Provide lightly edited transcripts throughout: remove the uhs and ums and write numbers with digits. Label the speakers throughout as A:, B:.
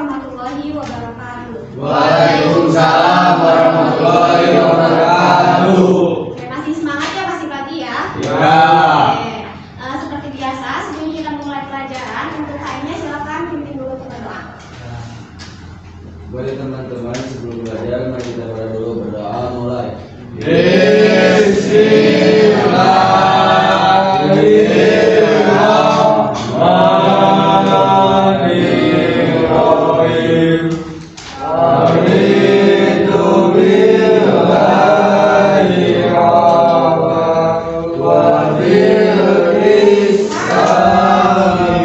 A: warahmatullahi wabarakatuh.
B: Waalaikumsalam warahmatullahi wabarakatuh.
A: Oke, masih semangat ya, masih pagi ya?
B: Ya.
A: Oke. Seperti biasa, sebelum kita mulai pelajaran, untuk HM-nya silakan pimpin dulu kita doa.
B: Baik teman-teman, sebelum belajar mari kita berdoa mulai. Bismillahirrahmanirrahim. Abitu billahi wa bil islami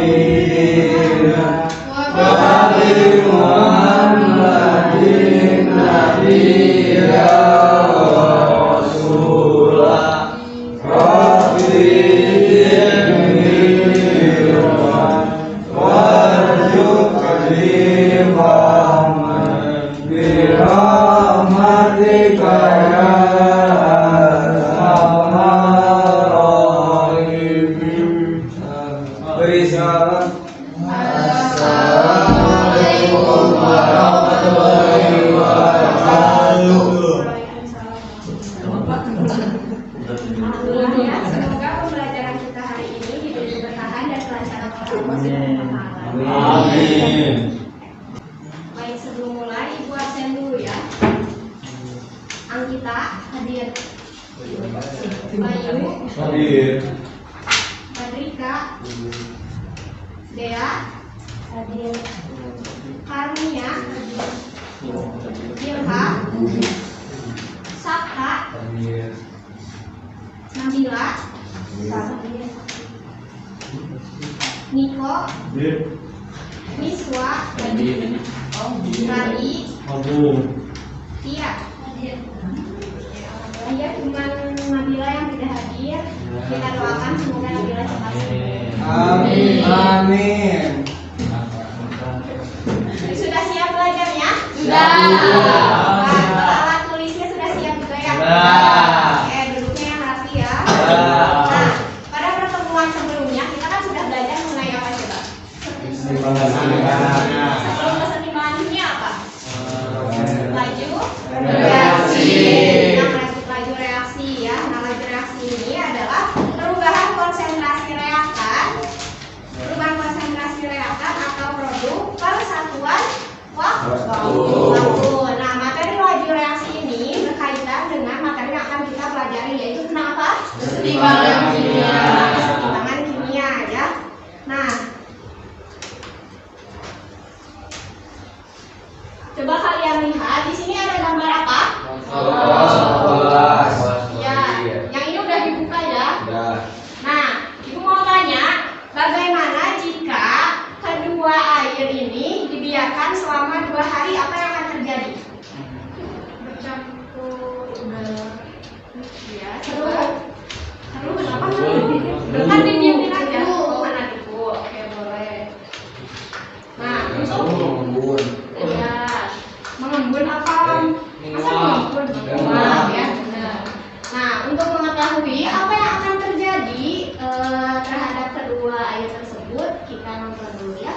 B: wa bi Muhammadin nabiyya wa rasulah birahmatika ya arhamar rahimin. Assalamualaikum warahmatullahi wabarakatuh.
A: Alhamdulillah ya, semoga pembelajaran kita hari ini diberi keberkahan dan kelancaran Allah Subhanahu wa Ta'ala.
B: Amin.
A: Baik, sebelum mulai Ibu absen dulu ya. Anggita hadir. Bayu
B: Hadir.
A: Badrika, Dea hadir. Karunia hadir. Ilha, Sabta,
B: Hadir.
A: Nabila hadir. Niko, Miswa, Rari, Tia hadir. Ya, cuma Nabila yang tidak hadir. Kita doakan semoga Nabila cepat sembuh.
B: Amin. Amin.
A: Sudah siap belajarnya?
B: Sudah.
A: Alat tulisnya sudah siap juga ya?
B: Sudah.
A: Oke, duduknya yang rapi ya.
B: Sudah.
A: Nah, pada pertemuan sebelumnya kita kan sudah belajar mengenai apa coba? Sebelum kesetimbangan ini apa? Laju reaksi. Laju reaksi ya. Nah, laju reaksi ini adalah perubahan konsentrasi reaktan. Perubahan konsentrasi reaktan atau produk per satuan waktu. Nah, materi laju reaksi ini berkaitan dengan materi yang akan kita pelajari, yaitu tentang apa? Kesetimbangan kimia. Kesetimbangan kimia ya. Nah, coba kalian lihat di sini ada gambar apa? Ya, yang ini udah dibuka ya. Nah, Ibu mau tanya, bagaimana jika kedua air ini dibiarkan selama 2 hari, apa yang akan terjadi? Bercampur udara. Ya, seru. Seru kenapa seru? Kan didiamin aja. Oh, mana dulu? Oke, boleh. Nah, untuk ya, mengembun apa? Masa mengembun? Menguap ya, benar. Nah, untuk mengetahui apa yang akan terjadi terhadap kedua air tersebut, kita nonton dulu ya.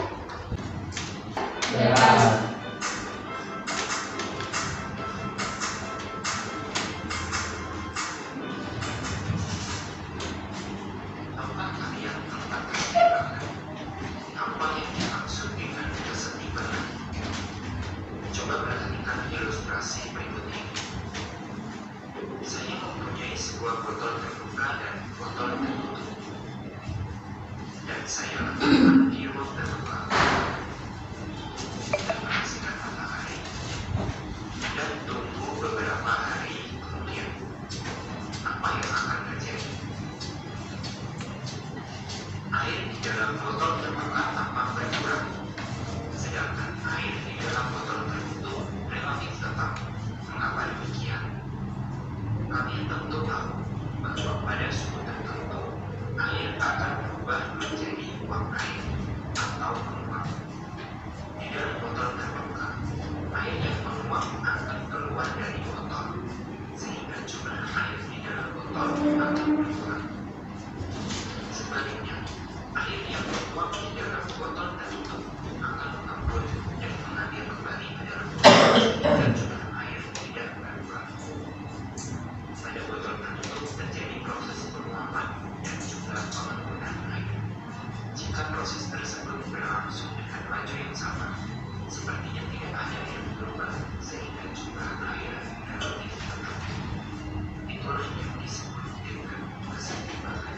C: Apa yang dimaksud dengan kesetimbangan? Coba perhatikan ilustrasi berikut ini. Saya mempunyai sebuah botol terbuka dan botol tertutup, dan saya letakkan di ruang terbuka dan menghasilkan matahari, dan tunggu beberapa hari kemudian. Apa yang akan terjadi? Air di dalam botol terbuka tampak berkurang, sedangkan air di dalam botol tertutup relatif tetap. Mengapa demikian? Kami tentu tahu bahwa pada suhu tertentu air akan berubah menjadi uap air atau menguap. Di dalam botol terbuka, air yang menguap akan keluar dari botol, sehingga jumlah air di dalam botol akan berkurang. Sebaliknya, air yang menguap di dalam botol tertutup akan mengembun dan jika proses tersebut berlangsung dengan laju yang sama, sepertinya tidak ada yang berubah sehingga jumlah air relatif tetap. Itulah yang disebut dengan keseimbangan.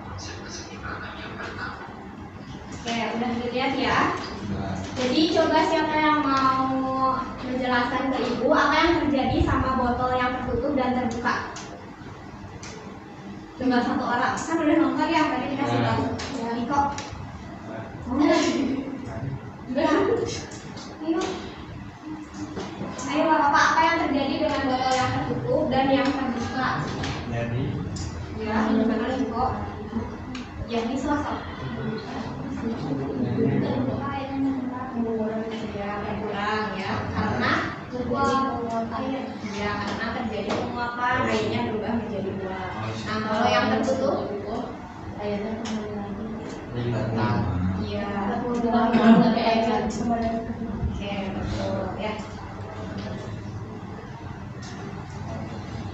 C: Konsep keseimbangan yang pertama.
A: Oke, udah dilihat ya.
B: Nah,
A: Jadi coba siapa yang mau menjelaskan ke ibu apa yang terjadi sama botol yang tertutup dan terbuka? Tinggal satu orang. Kan udah nonton ya tadi dikasih tahu. Ya, Niko. Udah. Ayo. Ayo Bapak, apa yang terjadi dengan botol yang tertutup dan yang terbuka?
B: jadi
A: Ya, gimana Niko? Ya, ini selesai. Ya, berkurang ya, karena air ya, karena terjadi penguapan, airnya berubah menjadi uap. Nah, kalau yang tertutup, airnya kembali lagi. Iya, oke, betul ya.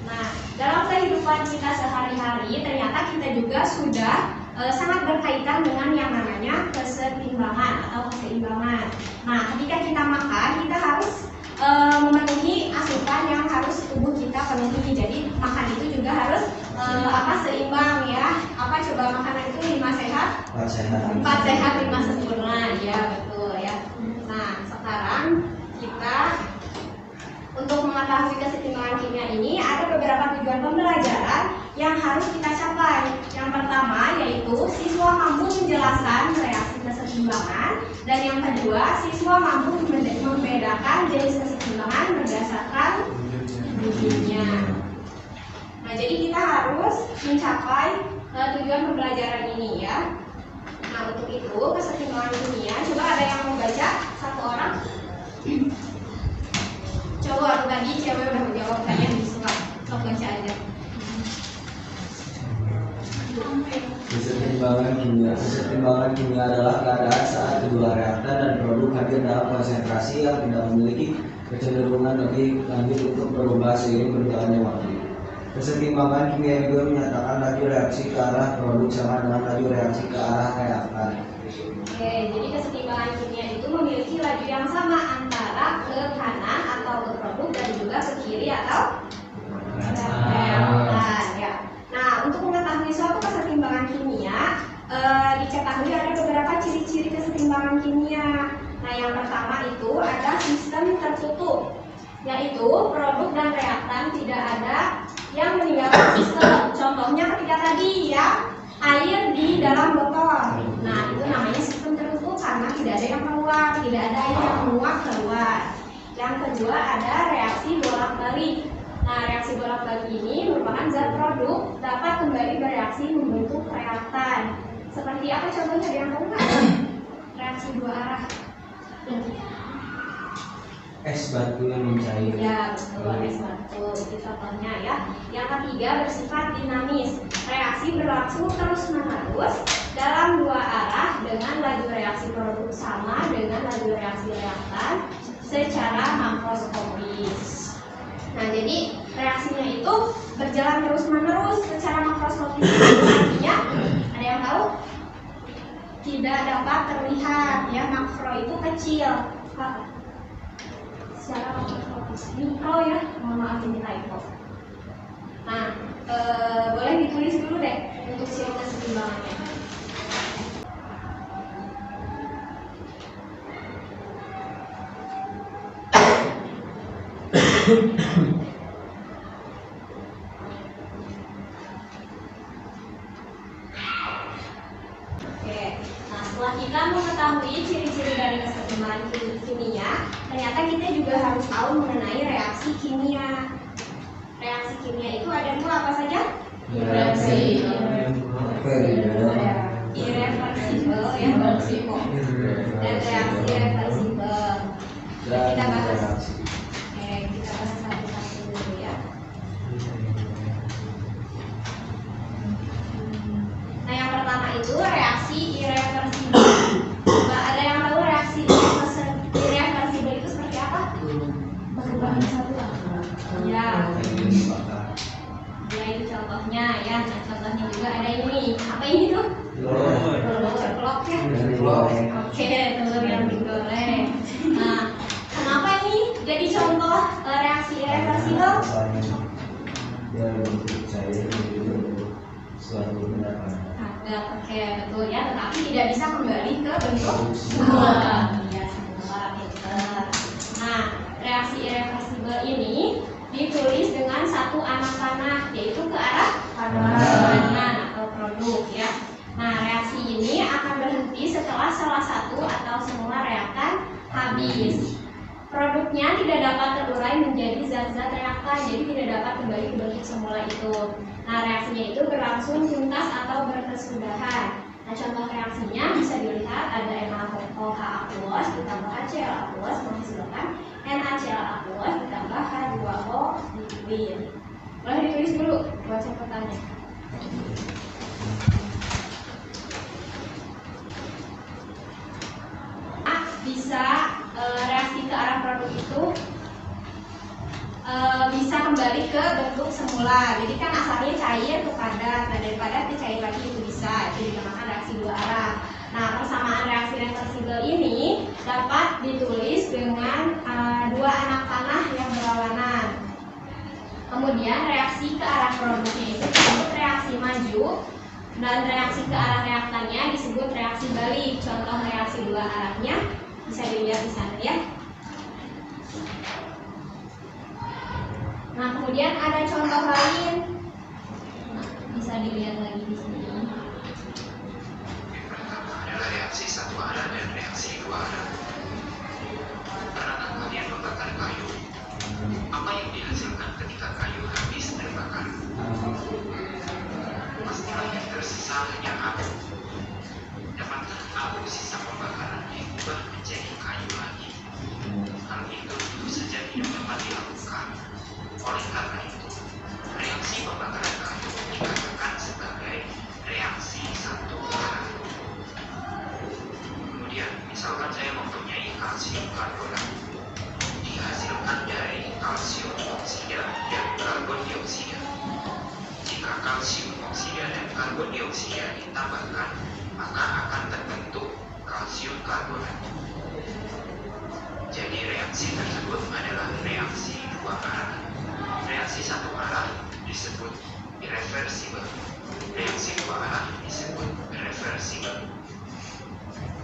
A: Nah, dalam kehidupan kita sehari-hari, ternyata kita juga sudah sangat berkaitan dengan yang namanya kesetimbangan atau keseimbangan. Nah, ketika kita makan, kita harus memenuhi asupan yang harus tubuh kita penuhi. Jadi makan itu juga harus seimbang ya. Apa coba makanan itu 5 sehat? 4 sehat 5 sempurna. Ya, betul ya. Nah, sekarang kita untuk mengetahui kesetimbangan kimia ini ada beberapa tujuan pembelajaran yang harus kita capai. Yang pertama yaitu siswa mampu menjelaskan reaksi kesetimbangan, dan yang kedua siswa mampu membedakan jenis kesetimbangan berdasarkan wujudnya. Nah, jadi kita harus mencapai tujuan pembelajaran ini ya. Nah, untuk itu kesetimbangan kimia, coba ada yang mau baca satu orang? Coba tadi cewek udah menjawab, kayaknya bisa sok baca aja.
B: Kesetimbangan kimia adalah keadaan saat kedua reaktan dan produk hadir dalam konsentrasi yang tidak memiliki kecenderungan lebih lanjut untuk berubah seiring berjalannya waktu. Kesetimbangan kimia juga menyatakan laju reaksi ke arah produk sama dengan laju reaksi ke arah reaktan.
A: Oke, jadi kesetimbangan kimia itu memiliki laju yang sama antara ke kanan atau ke produk dan juga ke kiri atau reaktan ya. Nah, untuk mengetahui suatu kesetimbangan kimia, diketahui ada beberapa ciri-ciri kesetimbangan kimia. Nah, yang pertama itu ada sistem tertutup, yaitu produk dan reaktan tidak ada yang meninggalkan sistem. Contohnya ketika tadi ya, air di dalam botol. Nah, itu namanya sistem tertutup karena tidak ada yang keluar, tidak ada air yang menguap keluar. Yang kedua ada reaksi bolak-balik. Nah, reaksi bolak-balik ini merupakan zat produk dapat kembali bereaksi membentuk reaktan. Seperti apa contohnya, ada yang tahu nggak? Reaksi dua arah.
B: Es batu yang mencair.
A: Ya, betul, es batu. Itu contohnya ya. Yang ketiga bersifat dinamis. Reaksi berlangsung terus-menerus dalam dua arah dengan laju reaksi produk sama dengan laju reaksi reaktan secara makroskopis. Nah, jadi reaksinya itu berjalan terus-menerus secara makroskopis. Artinya, ada yang tahu? Tidak dapat terlihat ya, makro itu kecil. Secara makroskopis, mikro ya, mohon maaf ini typo. Nah, boleh ditulis dulu deh untuk ciri keseimbangannya. Oke, nah setelah kita mengetahui ciri-ciri dari keseimbangan kimia, ternyata kita juga harus tahu mengenai reaksi kimia. Reaksi kimia itu ada dua, apa saja?
B: Reaksi
A: irreversible ya, dan reaksi reversible. Kita bahas. Oke, kita bahas satu-satu dulu ya. Nah, yang pertama itu reaksi irreversible. Nah, ada yang tahu reaksi irreversible itu seperti apa? Berubah satu. Ya. pemakaian. Nah, contohnya juga ada ini. Apa ini tuh? Telur ceplok ya. Oke, telur yang digoreng. Nah, kenapa ini jadi contoh reaksi irreversibel?
B: Dia bentuk cair suatu benda.
A: Oke, betul ya, tetapi tidak bisa kembali ke bentuk semula. Iya, semula, pinter. Nah, reaksi irreversibel ini ditulis dengan satu anak panah, yaitu ke arah kanan atau produk ya. Nah, reaksi ini akan berhenti setelah salah satu atau semua reaktan habis. Produknya tidak dapat terurai menjadi zat-zat reaktan, jadi tidak dapat kembali ke bentuk semula itu. Nah, reaksinya itu berlangsung tuntas atau berkesudahan. Nah, contoh reaksinya bisa dilihat ada NaOH aqueous ditambah HCl aqueous menghasilkan NaCl aqueous ditambah H2O liquid. Boleh ditulis dulu buat catatannya. Bisa reaksi ke arah produk itu bisa kembali ke bentuk semula. Jadi kan asalnya cair ke padat, nah dari padat ke cair lagi itu bisa, itu dinamakan reaksi dua arah. Nah, persamaan reaksi reversibel ini dapat ditulis dengan dua anak panah yang berlawanan. Kemudian reaksi ke arah produknya itu disebut reaksi maju, dan reaksi ke arah reaktannya disebut reaksi balik. Contoh reaksi dua arahnya bisa dilihat di sana ya. Nah, kemudian ada contoh lain. Nah, bisa dilihat lagi di sini.
C: Yang pertama adalah reaksi satu arah dan reaksi dua arah. Pernahkah kalian membakar kayu? Apa yang dihasilkan ketika kayu habis terbakar? Pastilah yang tersisa hanya abu. Dapatkah abu sisa pembakaran diubah menjadi kayu lagi? Hal itu tentu saja tidak dapat dilakukan. Oleh karena itu, reaksi pembakaran kayu dikatakan sebagai reaksi satu arah. Kemudian, misalkan saya mempunyai kalsium karbonat, dihasilkan dari kalsium oksida dan karbon dioksida. Jika kalsium oksida dan karbon dioksida ditambahkan, maka akan terbentuk kalsium karbonat. Jadi reaksi tersebut adalah reaksi dua arah. Reaksi satu arah disebut irreversibel. Reaksi dua arah disebut reversibel.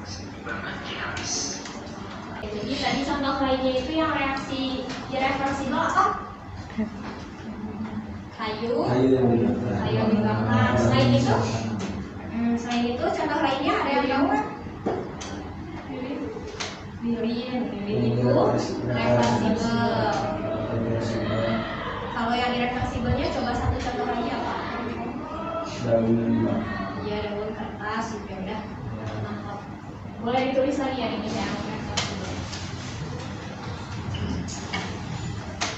C: Keseimbangan dinamis.
A: Jadi tadi contoh lainnya itu yang reaksi irreversibel apa? Kayu yang dibakar. Selain itu contoh lainnya ada yang tahu nggak? Lilin itu reversibel. Kalau yang irreversibelnya coba satu contoh lagi apa?
B: Daun.
A: Iya, daun kertas juga udah. Mantap. Boleh ditulis lagi ya ini yang reversibel.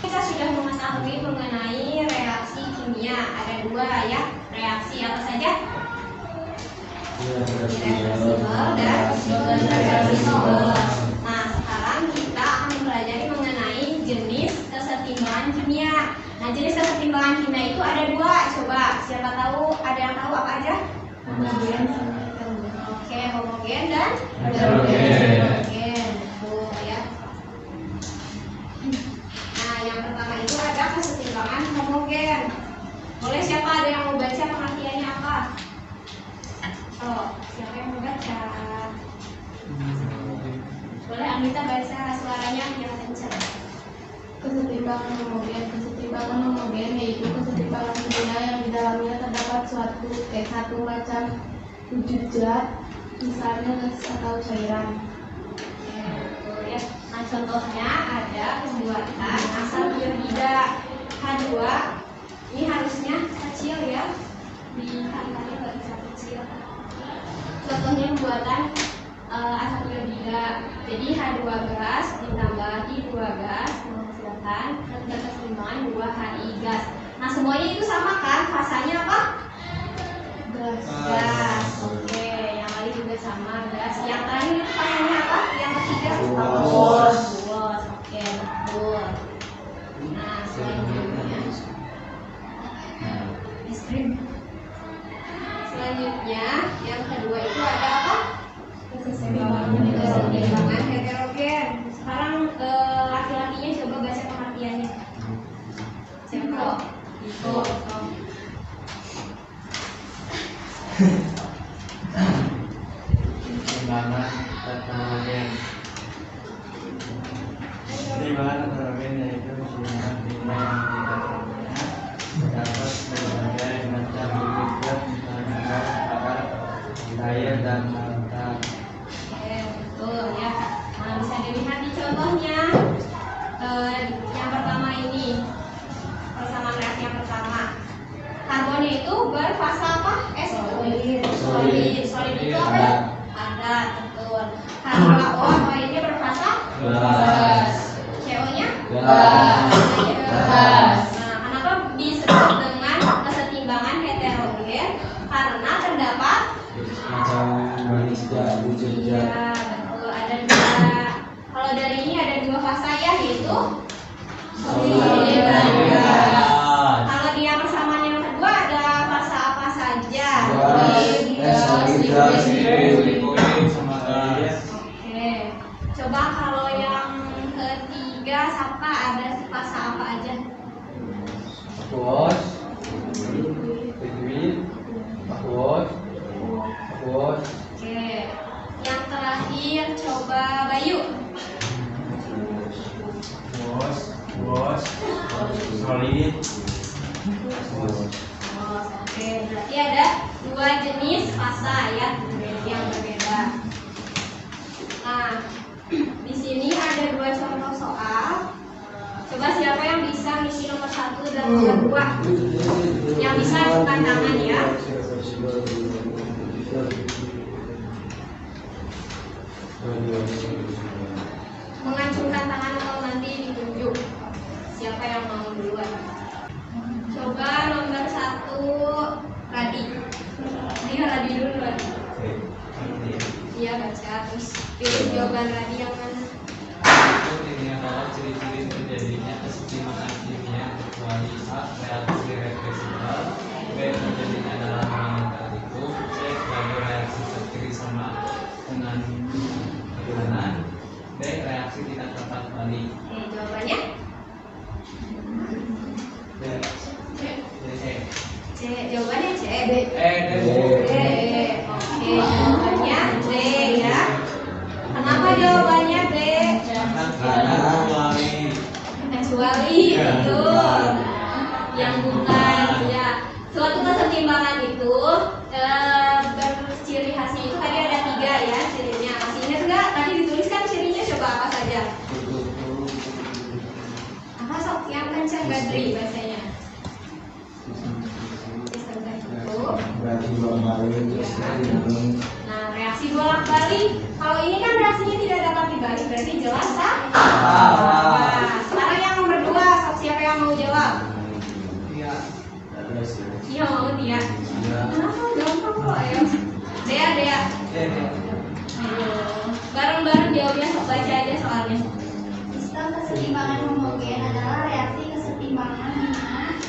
A: Kita sudah mengetahui mengenai reaksi kimia. Ada dua ya, reaksi apa saja? Irreversibel dan non-reversibel. Nah, sekarang kita akan mempelajari mengenai jenis kesetimbangan kimia. Nah, jenis kesetimbangan kimia itu ada dua. Coba, siapa tahu? Ada yang tahu apa aja? Homogen. Oke, homogen dan heterogen. Betul ya. Nah, yang pertama itu ada kesetimbangan homogen. Boleh siapa ada yang mau baca pengertiannya apa? Oh, siapa yang mau baca? Boleh Amrita baca suaranya yang kencang.
D: Kesetimbangan homogen yaitu kesetimbangan kimia yang di dalamnya terdapat satu macam wujud zat, misalnya gas atau cairan.
A: Betul ya. Nah, contohnya ada pembuatan asam iodida H2. Ini harusnya kecil ya. Dikali-kali nggak bisa kecil. Contohnya pembuatan asam iodida. Jadi H2 gas ditambah I2 gas menghasilkan kesetimbangan 2HI gas. Nah, semuanya itu sama kan? Fasanya apa? Gas. Oke, yang lain juga sama gas. Yang terakhir itu fasanya apa? Yang ketiga?
B: Aqueous.
A: Oke, betul. Nah, selanjutnya Selanjutnya, yang kedua itu ada apa? Keseimbangan heterogen. Sekarang laki-lakinya coba baca pengertiannya. Siapa? Itu.
E: Keseimbangan heterogen. Keseimbangan heterogen yaitu keseimbangan nilai yang tidak terdapat berbagai macam bibit misalnya akar, air dan santan.
A: Oke, betul ya. Nah, bisa dilihat di contohnya. Yang pertama ini persamaan reaksi yang pertama. Karbonnya itu berfasa apa? Solid itu apa ya? Padat, betul. Karbon lainnya berfasa
B: Gas.
A: CO-nya
B: Gas.
A: Nah, kenapa disebut dengan kesetimbangan heterogen? Karena terdapat
B: Macam manis dan wujud
A: iya, betul. Ada dua. Kalau dari ini ada dua fasa ya, yaitu solid dan gas. Kalau di yang persamaan yang kedua ada fasa apa saja?
E: Liquid sama gas.
A: Oke. Coba kalau yang ketiga siapa ada fasa apa aja?
E: Aquos, liquid, aquos.
A: Oke. Yang terakhir coba Bayu.
E: Aquos, solid.
A: Oke, berarti ada dua jenis fasa ya yang berbeda. Nah, di sini ada dua contoh soal. Coba siapa yang bisa misi nomor 1 dan nomor 2? Yang bisa bukan tangan ya. Mengacungkan tangan atau nanti ditunjuk. Siapa yang mau duluan? Coba nomor 1 Radi. Dia Radi duluan. Iya baca terus pilih jawaban Radi yang mana?
E: Ini adalah ciri-ciri terjadinya kesetimbangan kimia kecuali A. Reaksi reversibel, B. Terjadinya dalam ruangan tertutup, C. Sebagai reaksi sekiri sama dengan adonan, D. Reaksi tidak tepat balik.
A: Oke, jawabannya C. Jawabannya C. D. Oke, jawabannya D ya. Kenapa jawabannya D? Kecuali betul. Yang bukan ya. Suatu kesetimbangan itu berciri khasnya itu tadi ada 3 ya cirinya. Masih ingat nggak? Tadi dituliskan cirinya coba apa saja? Apa sok yang kencang Badri bahasanya?
B: Berarti bolak-balik terus dari
A: Nah, reaksi bolak-balik. Kalau ini kan reaksinya tidak dapat dibalik, berarti jelas sah? Nah, sekarang yang nomor 2, siapa yang mau jawab? Iya mau dia. Kenapa gampang kok ya? Dea. Ayo, bareng-bareng jawabnya, baca aja soalnya.
D: Sistem kesetimbangan homogen adalah reaksi kesetimbangan di mana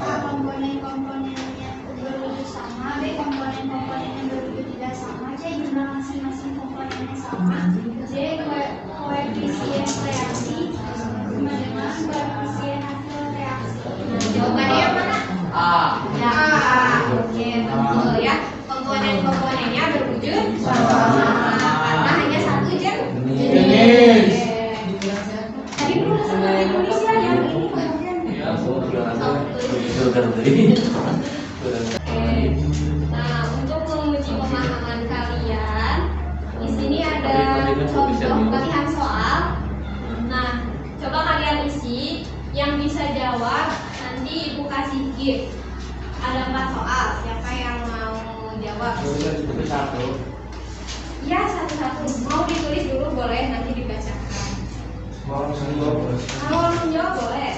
D: A. komponen-komponennya berwujud sama, B. komponen-komponennya berwujud tidak sama, C. jumlah masing-masing komponennya sama, D. koefisien reaksi sama dengan koefisien hasil reaksi.
A: Nah, jawabannya yang mana? Ya, oke, betul ya. Komponen-komponennya berwujud sama karena hanya satu jenis. Tadi belum sempat ditulis ya yang ini kemudian. Oke. Nah, untuk menguji pemahaman kalian, di sini ada contoh latihan soal. Nah, coba kalian isi, yang bisa jawab nanti ibu kasih gift. Ada 4 soal. Siapa yang mau jawab? Ya, satu-satu. Mau ditulis dulu boleh, nanti dibacakan. Kalau langsung jawab boleh.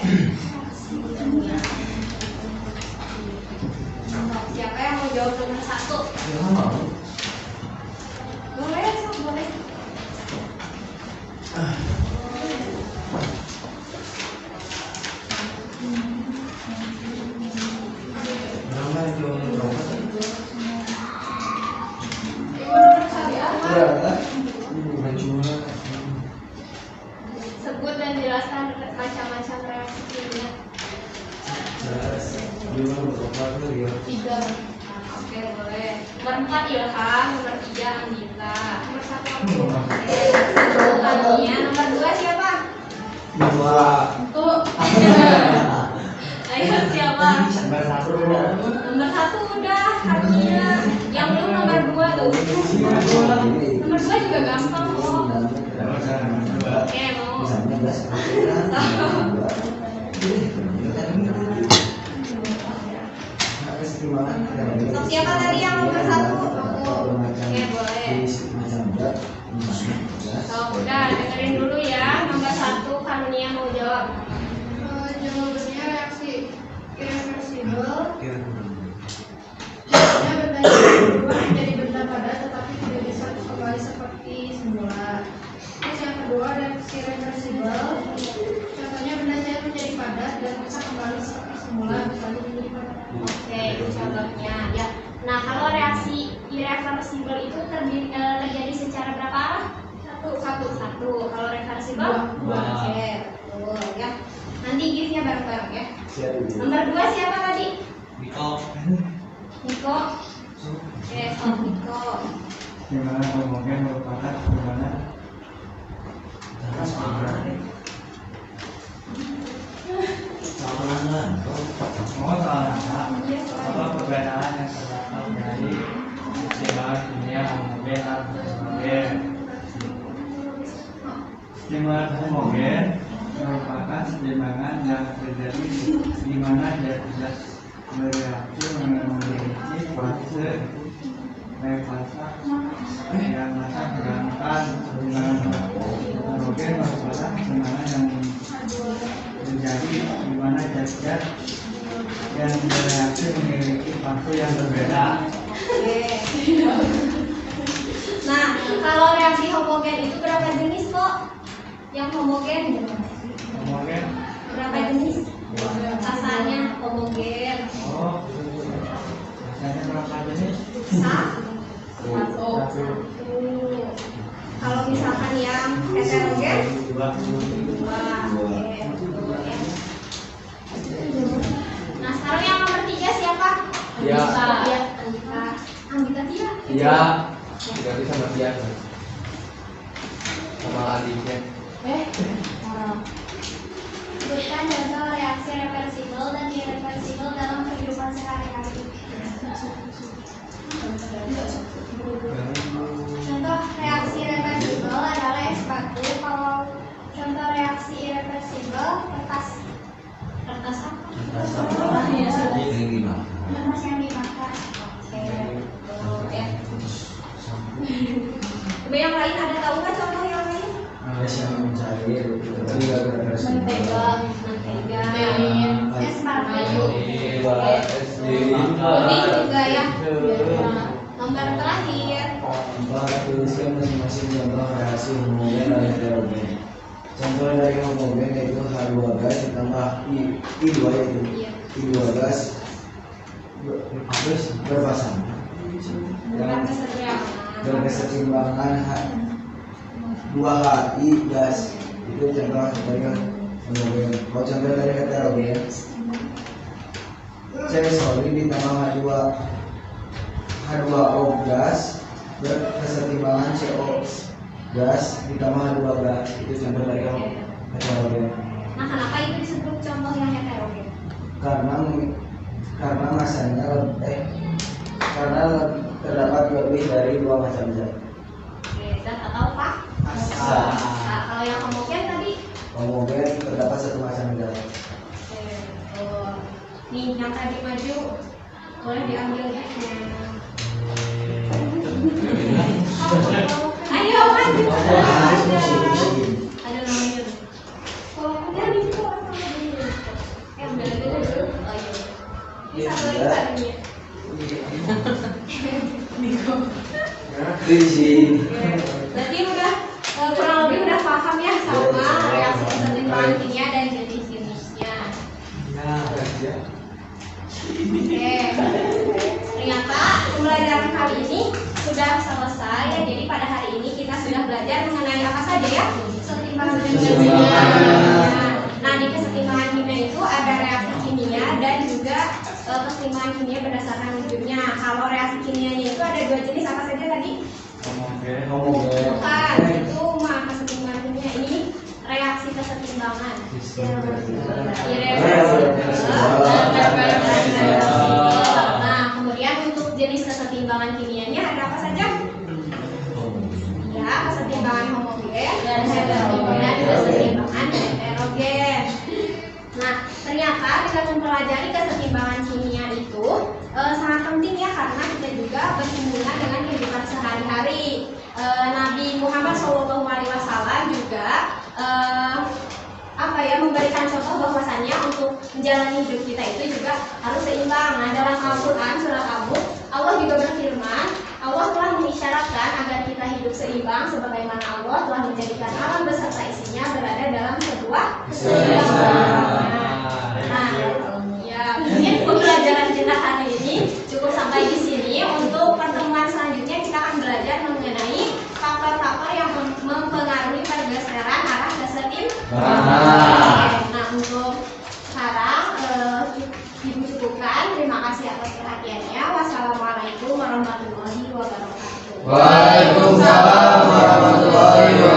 A: Siapa yang mau jawab nomor 1? Boleh, Sob, boleh. 3. Oke, boleh. Nomor 4 Ilham, nomor 3 Anggita, nomor 1 aku. Tania. Nomor 2 siapa? Tuh. Ayo siapa? Nomor 1 udah Hania. Yang belum nomor 2 tuh. Nomor 2 juga gampang kok. Oke, mau. Siapa tadi yang nomor 1? Oke, boleh. Udah, dengerin dulu ya. Nomor 1 Karunia mau jawab.
D: Jawabannya reaksi irreversibel. Biasanya benda yang berubah menjadi benda padat tetapi tidak bisa kembali seperti semula. Terus yang kedua reaksi reversibel. Contohnya benda cair menjadi padat dan bisa kembali seperti semula, misalnya menjadi padat.
A: Oke, itu contohnya ya. Nah, kalau reaksi irreversibel itu terjadi secara berapa arah? Satu. Kalau reversibel? 2. Oke, betul ya. Nanti gift-nya bareng-bareng ya. Nomor 2 siapa tadi? Niko. Oke, soal Niko.
E: Gimana ngomongnya merupakan gimana? Oh, salah. Apa perbedaan yang terdapat dari keseimbangan dunia homogen dan heterogen? Keseimbangan homogen merupakan keseimbangan yang terjadi di mana zat bereaksi memiliki fase yang masa berangkat. Keseimbangan heterogen merupakan keseimbangan yang terjadi di mana zat-zat yang bereaksi memiliki fase yang berbeda.
A: Oke. Nah, kalau reaksi homogen itu berapa jenis kok? Yang homogen
E: Homogen.
A: berapa jenis? Asalnya homogen.
E: Oh, rasanya berapa jenis?
A: Satu. Kalau misalkan yang heterogen 2. Oke, betul ya. Nah, sekarang yang nomor 3 siapa?
F: Ya.
A: Anggita dia.
F: Iya, tidak bisa matian sama adiknya.
D: Sebutkan contoh reaksi reversibel dan irreversibel dalam kehidupan sehari-hari. Contoh reaksi reversibel adalah es batu. Kalau contoh reaksi irreversibel kertas apa? Kertas yang dimakan.
A: Oke, ya. Coba yang lain ada tahu nggak contoh yang lain? Mentega.
D: Es batu.
A: Puding juga ya. Nomor terakhir.
B: Tuliskan masing-masing contoh reaksi homogen dan heterogen. Contoh dari homogen yaitu H2 gas ditambah I2 yaitu I2 gas berpasang. Dan keseimbangan 2HI gas itu contoh dari homogen. Kalau contoh dari heterogen C solid ditambah H2O gas berkeseimbangan CO gas ditambah H2 gas itu contoh dari heterogen.
A: Nah, kenapa itu disebut contoh yang heterogen?
B: Karena masanya karena terdapat lebih dari 2 macam zat.
A: Oke, zat atau apa?
B: Zat.
A: Nah, kalau yang homogen tadi?
B: Homogen terdapat 1 macam zat.
A: Oke, betul. Nih, yang tadi maju boleh diambil ya. Ayo maju. Ada namanya. Kalau udah di situ orang dulu. Udah dulu. Ayo. Ini satu lagi tadinya. Berarti udah kurang lebih udah paham ya sama reaksi keseimbangan kimia dan jenis-jenisnya. Oke, ternyata pembelajaran kali ini sudah selesai ya. Jadi pada hari ini kita sudah belajar mengenai apa saja ya? Keseimbangan kimia. Nah, di keseimbangan kimia itu ada reaksi kimia dan juga keseimbangan kimia berdasarkan wujudnya. Kalau reaksi kimianya itu ada 2 jenis, apa saja tadi?
B: Homogen.
A: Bukan, itu mah keseimbangan kimia. Ini reaksi kesetimbangan. Nah, kemudian untuk jenis kesetimbangan kimianya ada apa saja? Ya, kesetimbangan homogen dan kesetimbangan heterogen. Nah, ternyata kita mempelajari kesetimbangan kimia itu sangat penting ya, karena kita juga bersinggungan dengan kehidupan sehari-hari. Nabi Muhammad SAW juga memberikan contoh bahwasannya untuk menjalani hidup kita itu juga harus seimbang. Nah, dalam Al-Quran surat Al-Mulk, Allah juga berfirman, Allah telah mengisyaratkan agar kita hidup seimbang sebagaimana Allah telah menjadikan alam beserta isinya berada dalam sebuah keseimbangan. Nah, ya mungkin pembelajaran kita hari ini cukup sampai di sini. Untuk pertemuan selanjutnya kita akan belajar mengenai faktor-faktor yang mempengaruhi pergeseran arah kesetimbangan. Nah, untuk sekarang Ibu cukupkan. Terima kasih atas perhatiannya. Wassalamualaikum warahmatullahi wabarakatuh.
B: Waalaikumsalam warahmatullahi wabarakatuh.